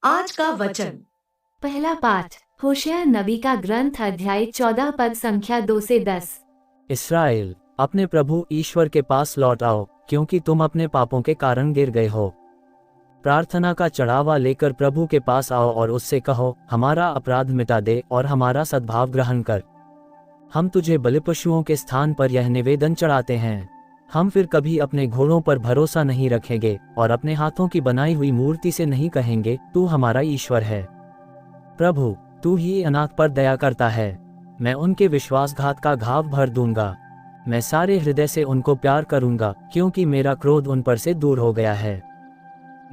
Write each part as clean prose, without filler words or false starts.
आज का वचन। पहला पाठ होशिया नबी का ग्रंथ अध्याय 14 पद संख्या 2 से 10। इस्राएल, अपने प्रभु ईश्वर के पास लौट आओ, क्योंकि तुम अपने पापों के कारण गिर गए हो। प्रार्थना का चढ़ावा लेकर प्रभु के पास आओ और उससे कहो, हमारा अपराध मिटा दे और हमारा सद्भाव ग्रहण कर। हम तुझे बलिपशुओं के स्थान पर यह निवेदन चढ़ाते हैं। हम फिर कभी अपने घोड़ों पर भरोसा नहीं रखेंगे और अपने हाथों की बनाई हुई मूर्ति से नहीं कहेंगे, तू हमारा ईश्वर है। प्रभु, तू ही अनाथ पर दया करता है। मैं उनके विश्वासघात का घाव भर दूंगा। मैं सारे हृदय से उनको प्यार करूंगा, क्योंकि मेरा क्रोध उन पर से दूर हो गया है।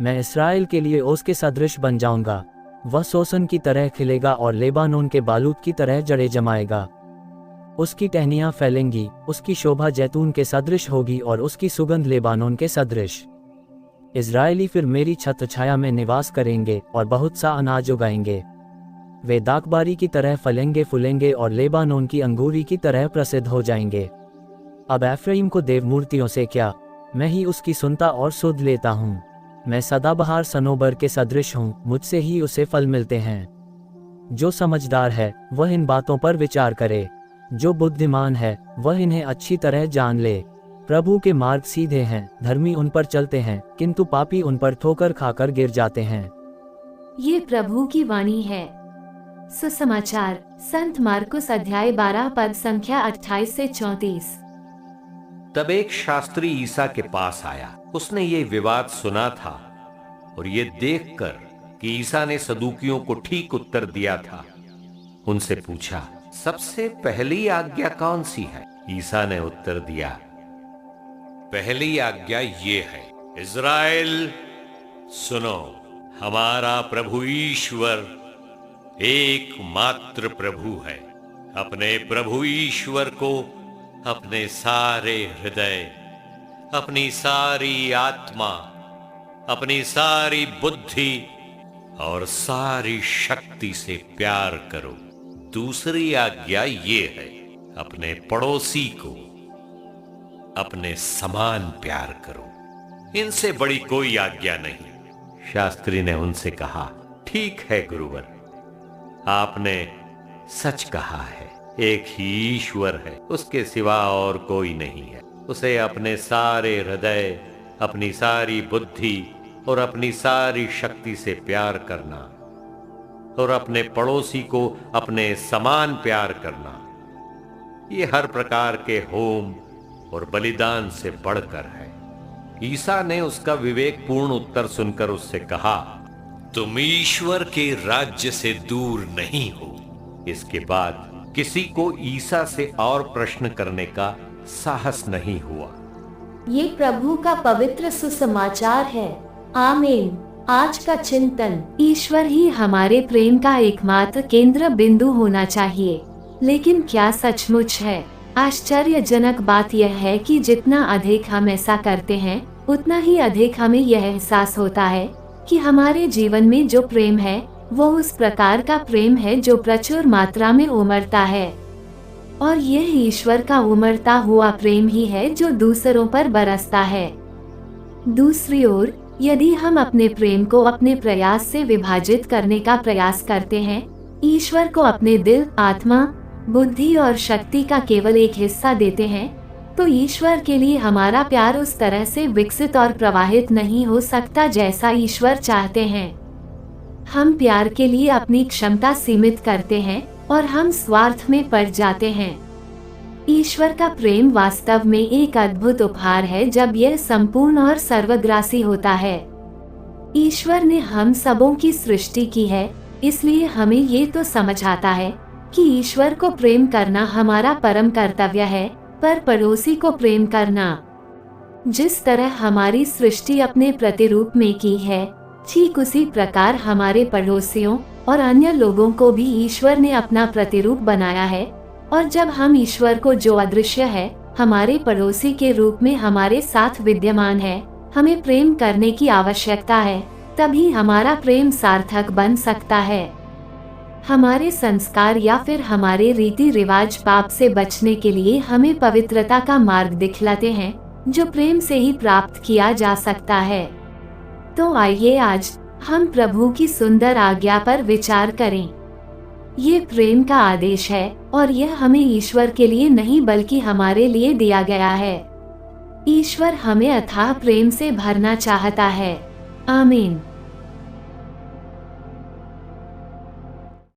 मैं इस्राएल के लिए उसके सदृश बन जाऊंगा। वह सोसन की तरह खिलेगा और लेबानोन के बालूत की तरह जड़ें जमाएगा। उसकी टहनियां फैलेंगी, उसकी शोभा जैतून के सदृश होगी और उसकी सुगंध लेबानोन के सदृश। इजरायली फिर मेरी छत्र छाया में निवास करेंगे और बहुत सा अनाज उगाएंगे। वे दाखबारी की तरह फलेंगे फूलेंगे और लेबानोन की अंगूरी की तरह प्रसिद्ध हो जाएंगे। अब एफ्राइम को देव मूर्तियों से क्या, मैं ही उसकी सुनता और सुध लेता हूँ। मैं सदाबहार सनोबर के सदृश हूँ, मुझसे ही उसे फल मिलते हैं। जो समझदार है वह इन बातों पर विचार करे। जो बुद्धिमान है वह इन्हें अच्छी तरह जान ले। प्रभु के मार्ग सीधे हैं, धर्मी उन पर चलते हैं, किंतु पापी उन पर ठोकर खाकर गिर जाते हैं। ये प्रभु की वाणी है। सुसमाचार संत मार्कुस अध्याय 12 पद संख्या 28 से 34। तब एक शास्त्री ईसा के पास आया। उसने ये विवाद सुना था और ये देखकर कि ईसा ने सदूकियों को ठीक उत्तर दिया था, उनसे पूछा, सबसे पहली आज्ञा कौन सी है? ईसा ने उत्तर दिया, पहली आज्ञा ये है, इज़राइल सुनो, हमारा प्रभु ईश्वर एकमात्र प्रभु है। अपने प्रभु ईश्वर को अपने सारे हृदय, अपनी सारी आत्मा, अपनी सारी बुद्धि और सारी शक्ति से प्यार करो। दूसरी आज्ञा ये है, अपने पड़ोसी को अपने समान प्यार करो। इनसे बड़ी कोई आज्ञा नहीं। शास्त्री ने उनसे कहा, ठीक है गुरुवर, आपने सच कहा है। एक ही ईश्वर है, उसके सिवा और कोई नहीं है। उसे अपने सारे हृदय, अपनी सारी बुद्धि और अपनी सारी शक्ति से प्यार करना और अपने पड़ोसी को अपने समान प्यार करना, ये हर प्रकार के होम और बलिदान से बढ़कर है। ईसा ने उसका विवेकपूर्ण उत्तर सुनकर उससे कहा, तुम ईश्वर के राज्य से दूर नहीं हो। इसके बाद किसी को ईसा से और प्रश्न करने का साहस नहीं हुआ। ये प्रभु का पवित्र सुसमाचार है। आमीन। आज का चिंतन, ईश्वर ही हमारे प्रेम का एकमात्र केंद्र बिंदु होना चाहिए। लेकिन क्या सचमुच है? आश्चर्यजनक बात यह है कि जितना अधिक हम ऐसा करते हैं, उतना ही अधिक हमें यह एहसास होता है कि हमारे जीवन में जो प्रेम है वो उस प्रकार का प्रेम है जो प्रचुर मात्रा में उमड़ता है। और यह ईश्वर का उमड़ता हुआ प्रेम ही है जो दूसरों पर बरसता है। दूसरी ओर, यदि हम अपने प्रेम को अपने प्रयास से विभाजित करने का प्रयास करते हैं, ईश्वर को अपने दिल, आत्मा, बुद्धि और शक्ति का केवल एक हिस्सा देते हैं, तो ईश्वर के लिए हमारा प्यार उस तरह से विकसित और प्रवाहित नहीं हो सकता जैसा ईश्वर चाहते हैं। हम प्यार के लिए अपनी क्षमता सीमित करते हैं और हम स्वार्थ में पड़ जाते हैं। ईश्वर का प्रेम वास्तव में एक अद्भुत उपहार है जब यह संपूर्ण और सर्वग्रासी होता है। ईश्वर ने हम सबों की सृष्टि की है, इसलिए हमें ये तो समझ आता है कि ईश्वर को प्रेम करना हमारा परम कर्तव्य है, पर पड़ोसी को प्रेम करना, जिस तरह हमारी सृष्टि अपने प्रतिरूप में की है, ठीक उसी प्रकार हमारे पड़ोसियों और अन्य लोगों को भी ईश्वर ने अपना प्रतिरूप बनाया है। और जब हम ईश्वर को, जो अदृश्य है, हमारे पड़ोसी के रूप में हमारे साथ विद्यमान है, हमें प्रेम करने की आवश्यकता है, तभी हमारा प्रेम सार्थक बन सकता है। हमारे संस्कार या फिर हमारे रीति रिवाज पाप से बचने के लिए हमें पवित्रता का मार्ग दिखलाते हैं, जो प्रेम से ही प्राप्त किया जा सकता है। तो आइए आज हम प्रभु की सुंदर आज्ञा पर विचार करें। ये प्रेम का आदेश है और यह हमें ईश्वर के लिए नहीं बल्कि हमारे लिए दिया गया है। ईश्वर हमें अथाह प्रेम से भरना चाहता है। आमीन।